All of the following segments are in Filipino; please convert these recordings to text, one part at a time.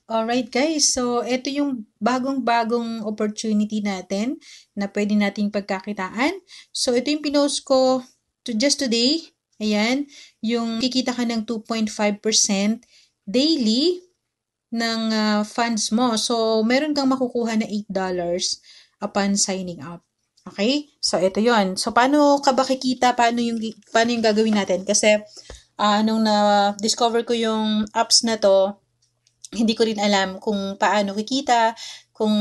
Alright guys, so ito yung bagong-bagong opportunity natin na pwede nating pagkakitaan. So ito yung pinost ko just today. Ayan, yung kikita ka ng 2.5% daily ng funds mo. So meron kang makukuha na $8 upon signing up. Okay? So ito yon. So paano ka ba kikita? Paano yung gagawin natin? Kasi nung na-discover ko yung apps na to, hindi ko rin alam kung paano kikita, kung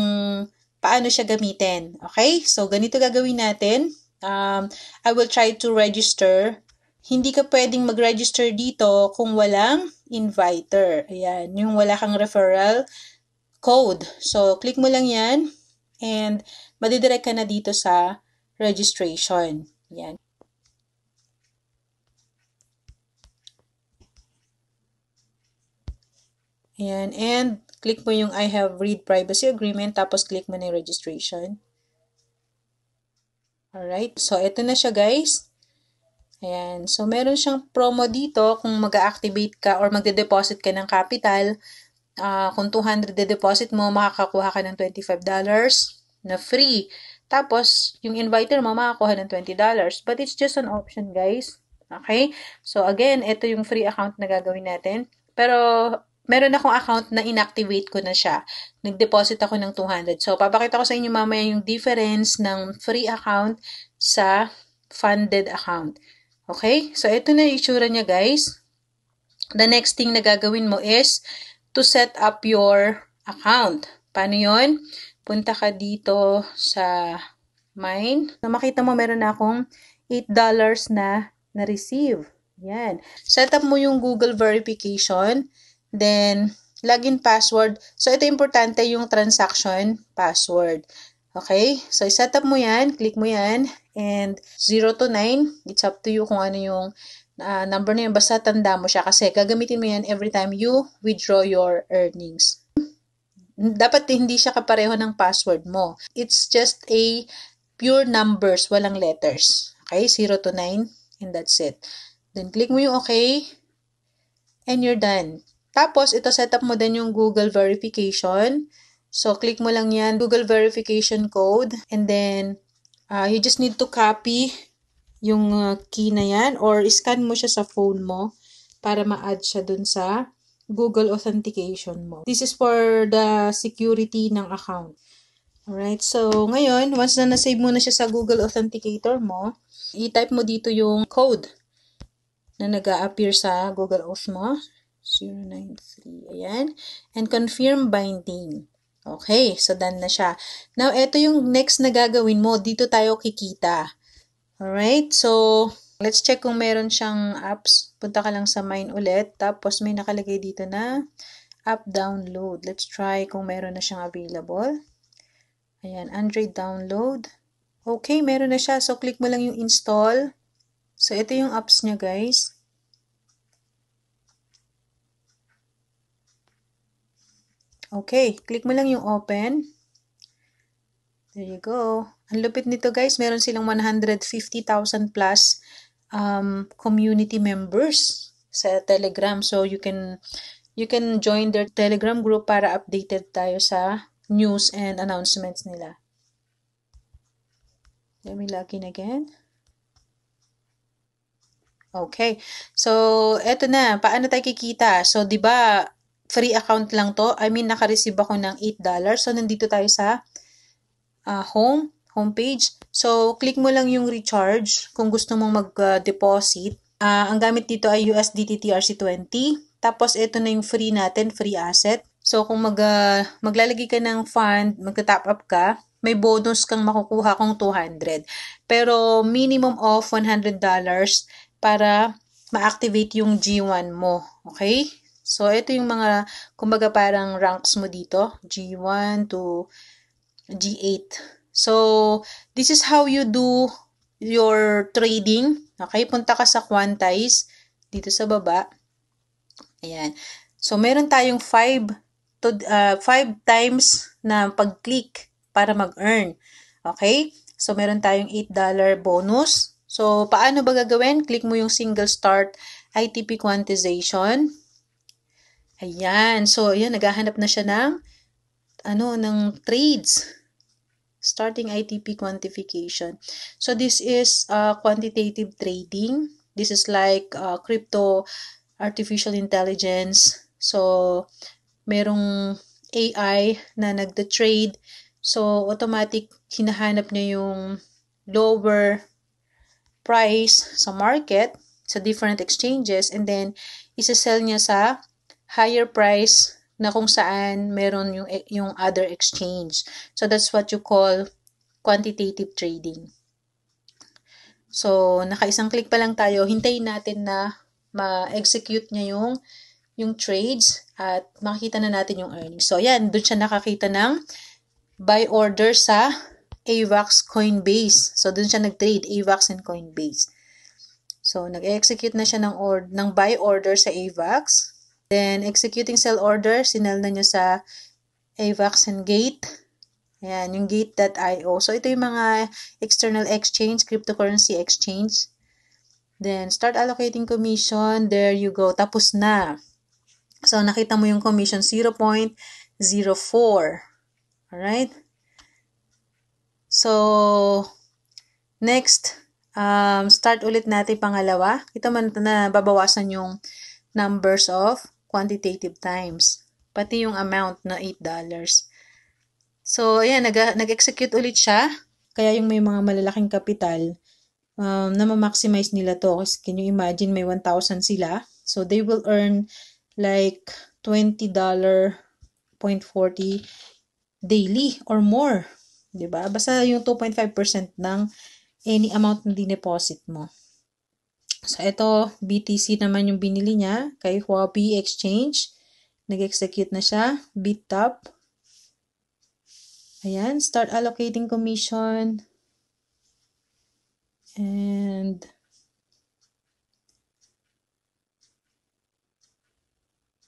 paano siya gamitin. Okay? So, ganito gagawin natin. I will try to register. Hindi ka pwedeng mag-register dito kung walang inviter. Ayan, yung wala kang referral code. So, click mo lang yan and madidirect ka na dito sa registration. Ayan. Ayan, and click mo yung I have read privacy agreement, tapos click mo na yung registration. Alright, so ito na siya guys. Ayan, so meron siyang promo dito kung mag-activate ka or magde-deposit ka ng capital. Kung 200 de-deposit mo, makakakuha ka ng $25 na free. Tapos, yung inviter mo, makakuha ng $20. But it's just an option guys. Okay? So again, ito yung free account na gagawin natin. Pero meron akong account na inactivate ko na siya. Nag-deposit ako ng 200. So, papakita ko sa inyo mamaya yung difference ng free account sa funded account. Okay? So, ito na yung itsura niya, guys. The next thing na gagawin mo is to set up your account. Paano yon? Punta ka dito sa mine. So, makita mo meron na akong $8 na na-receive. Yan. Set up mo yung Google verification. Then, login password. So, ito importante yung transaction password. Okay? So, set up mo yan. Click mo yan. And 0 to 9, it's up to you kung ano yung number na yun. Basta tanda mo siya kasi gagamitin mo yan every time you withdraw your earnings. Dapat hindi siya kapareho ng password mo. It's just a pure numbers, walang letters. Okay? 0 to 9. And that's it. Then, click mo yung okay. And you're done. Tapos, ito setup mo din yung Google verification. So, click mo lang yan, Google verification code. And then, you just need to copy yung key na yan or scan mo siya sa phone mo para ma-add siya dun sa Google authentication mo. This is for the security ng account. Alright, so ngayon, once na na-save mo na siya sa Google Authenticator mo, i-type mo dito yung code na nag-a-appear sa Google Auth mo. 093, ayan. And confirm binding. Okay, so done na siya. Now, ito yung next na gagawin mo. Dito tayo kikita. Alright, so let's check kung meron siyang apps. Punta ka lang sa mine ulit. Tapos may nakalagay dito na app download. Let's try kung meron na siyang available. Ayan, Android download. Okay, meron na siya. So, click mo lang yung install. So, ito yung apps niya, guys. Okay, click mo lang yung open. There you go. Ang lupit nito guys, meron silang 150,000 plus community members sa Telegram. So you can join their Telegram group para updated tayo sa news and announcements nila. Let me log in again. Okay. So, eto na. Paano tayo kikita? So, di ba free account lang to? I mean, naka-receive ako ng $8. So, nandito tayo sa homepage. So, click mo lang yung recharge kung gusto mong mag-deposit. Ang gamit dito ay USDT TRC20. Tapos, ito na yung free natin, free asset. So, kung maglalagay ka ng fund, magta-top up ka, may bonus kang makukuha kung 200. Pero, minimum of $100 para ma-activate yung G1 mo. Okay? So, ito yung mga, kumbaga parang ranks mo dito. G1 to G8. So, this is how you do your trading. Okay? Punta ka sa Quantize. Dito sa baba. Ayan. So, meron tayong 5 times na pag-click para mag-earn. Okay? So, meron tayong $8 bonus. So, paano ba gagawin? Click mo yung single start ITP quantization. Ayan. So, ayan, naghahanap na siya ng, ng trades. Starting ITP quantification. So, this is quantitative trading. This is like crypto, artificial intelligence. So, merong AI na nagda-trade. So, automatic, hinahanap niya yung lower price sa market, sa different exchanges, and then, isa-sell niya sa higher price na kung saan meron yung other exchange. So, that's what you call quantitative trading. So, naka-isang click pa lang tayo. Hintayin natin na ma-execute niya yung trades at makikita na natin yung earnings. So, ayan, doon siya nakakita ng buy order sa AVAX Coinbase. So, doon siya nag-trade, AVAX and Coinbase. So, nag-execute na siya ng buy order sa AVAX. Then, executing sell order, sinell na niya sa AVAX and Gate. Ayan, yung Gate.io. So, ito yung mga external exchange, cryptocurrency exchange. Then, start allocating commission. There you go. Tapos na. So, nakita mo yung commission, 0.04. Alright? So, next, start ulit natin pangalawa. Kita mo na babawasan yung numbers of quantitative times. Pati yung amount na $8. So, ayan, nag-execute ulit siya. Kaya yung may mga malalaking kapital, na ma-maximize nila to. Kasi can you imagine, may 1,000 sila. So, they will earn like $20.40 daily or more. Diba? Basta yung 2.5% ng any amount na dineposit mo. So, ito, BTC naman yung binili niya kay Huobi Exchange. Nag-execute na siya. BitTop. Ayan, start allocating commission. And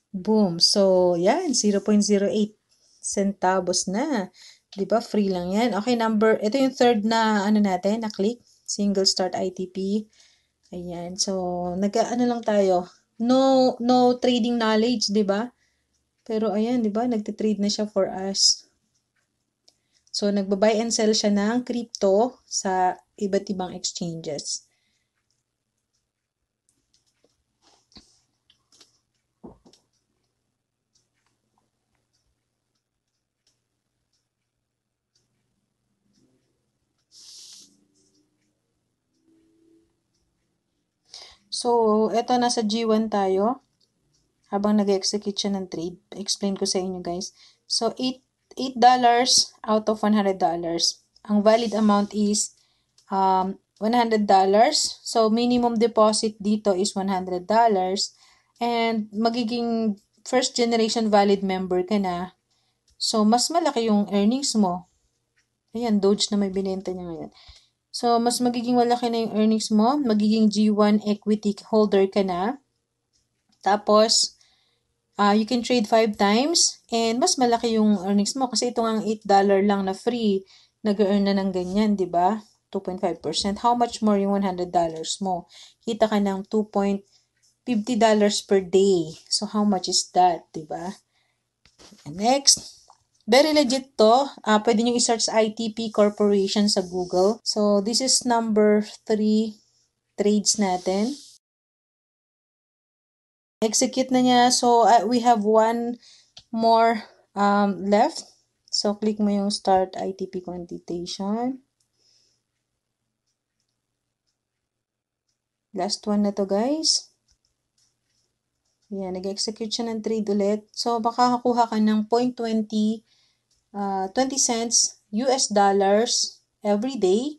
boom. So, yan, 0.08 centavos na. 'Di ba? Free lang yan. Okay, ito yung third na natin, na click. Single start ITP. Ayan. So, lang tayo. No trading knowledge, 'di ba? Pero ayan, 'di ba? Nagte-trade na siya for us. So, nagba-buy and sell siya ng crypto sa iba't ibang exchanges. So, eto nasa G1 tayo. Habang nag-execute siya ng trade. Explain ko sa inyo, guys. So, $8 out of $100. Ang valid amount is $100. So, minimum deposit dito is $100. And magiging first generation valid member ka na. So, mas malaki yung earnings mo. Ayan, Doge na may binenta niya ngayon. So, mas magiging malaki na yung earnings mo. Magiging G1 equity holder ka na. Tapos, you can trade 5 times and mas malaki yung earnings mo kasi ito ang $8 lang na free, nag-earn na ng ganyan, di ba? 2.5%. How much more yung $100 mo? Kita ka ng $2.50 per day. So, how much is that, di ba? Next, very legit to. Pwede nyo i-search ITP Corporation sa Google. So, this is number 3 trades natin. Execute na niya. So, we have one more left. So, click mo yung start ITP quantitation. Last one na to, guys. Yan, nag-execute siya ng trade ulit. So, makakakuha ka ng 0.20 20 cents US dollars every day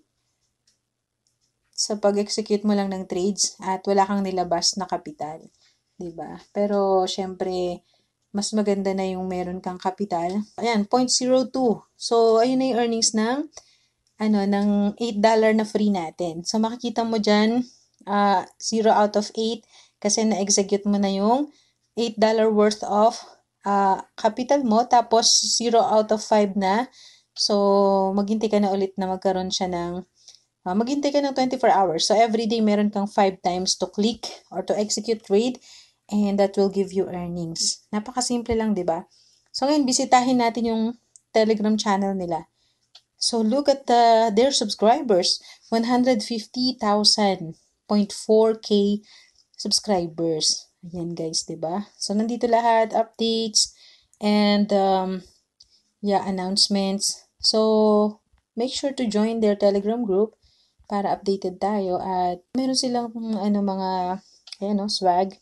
sa pag-execute mo lang ng trades at wala kang nilabas na kapital. Diba? Pero, syempre, mas maganda na yung meron kang kapital. Ayan, 0.02. So, ayun na yung earnings ng $8 na free natin. So, makikita mo dyan, 0 out of 8 kasi na-execute mo na yung $8 worth of capital mo. Tapos, 0 out of 5 na. So, maghintay ka na ulit na magkaroon siya ng maghintay ka ng 24 hours. So, every day meron kang 5 times to click or to execute trade. and that will give you earnings. Napakasimple lang, di ba? So ngayon, bisitahin natin yung Telegram channel nila. So look at their subscribers, 150,000.4K subscribers. Ayan guys, 'di ba? So nandito lahat updates and announcements. So make sure to join their Telegram group para updated tayo at meron silang mga swag.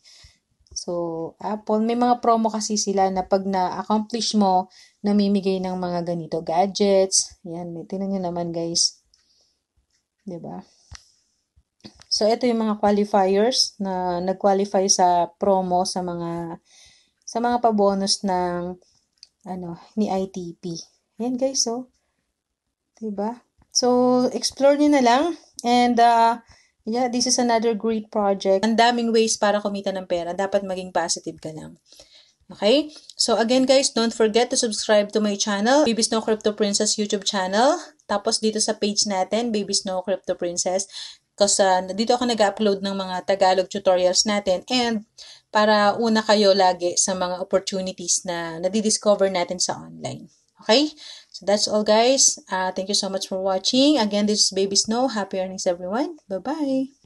So, Apple, may mga promo kasi sila na pag na-accomplish mo, namimigay ng mga ganito gadgets. Yan, tingnan nyo naman guys. 'Di ba? So, ito yung mga qualifiers na nag-qualify sa promo sa mga pabonus ng ni ITP. Yan guys, so. 'Di ba? So, explore nyo na lang and this is another great project. Ang daming ways para kumita ng pera. Dapat maging positive ka lang. Okay? So, again guys, don't forget to subscribe to my channel, Baby Snow Crypto Princess YouTube channel. Tapos dito sa page natin, Baby Snow Crypto Princess. Kasi dito ako nag-upload ng mga Tagalog tutorials natin. And para una kayo lagi sa mga opportunities na nadidiscover natin sa online. Okay? So, that's all guys. Thank you so much for watching. Again, this is Baby Snow. Happy earnings everyone. Bye-bye.